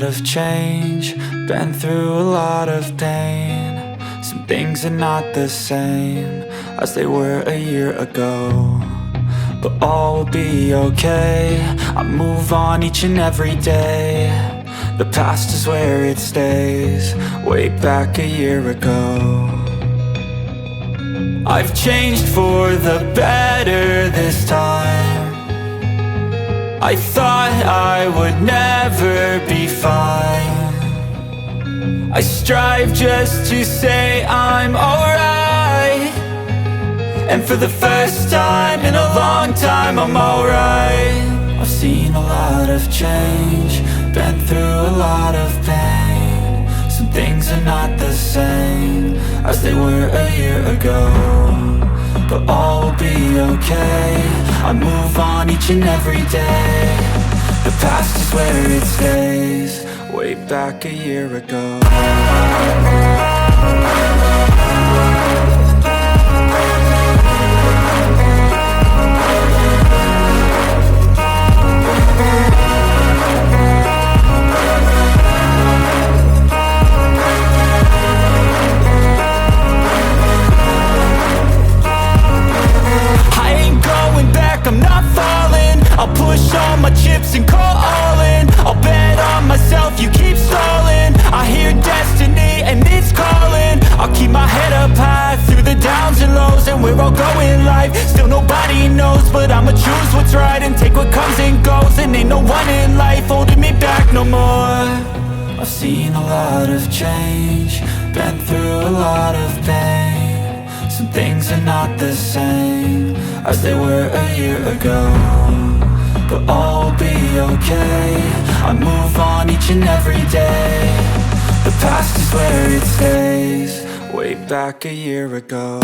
of change, been through a lot of pain. Some things are not the same as they were a year ago, but all will be okay. I move on each and every day. The past is where it stays, way back a year ago. I've changed for the better this time. I thought I would never be fine. I strive just to say I'm alright, and for the first time in a long time I'm alright. I've seen a lot of change, been through a lot of pain. Some things are not the same as they were a year ago, but all will be okay. I move on each and every day. The past is where it stays, way back a year ago. I'm not falling, I'll push all my chips and call all in. I'll bet on myself, you keep stalling. I hear destiny and it's calling. I'll keep my head up high through the downs and lows, and we're all going life. Still nobody knows, but I'ma choose what's right and take what comes and goes. And ain't no one in life holding me back no more. I've seen a lot of change, been through a lot of pain. Some things are not the same as they were a year ago, but all will be okay. I move on each and every day. The past is where it stays, way back a year ago.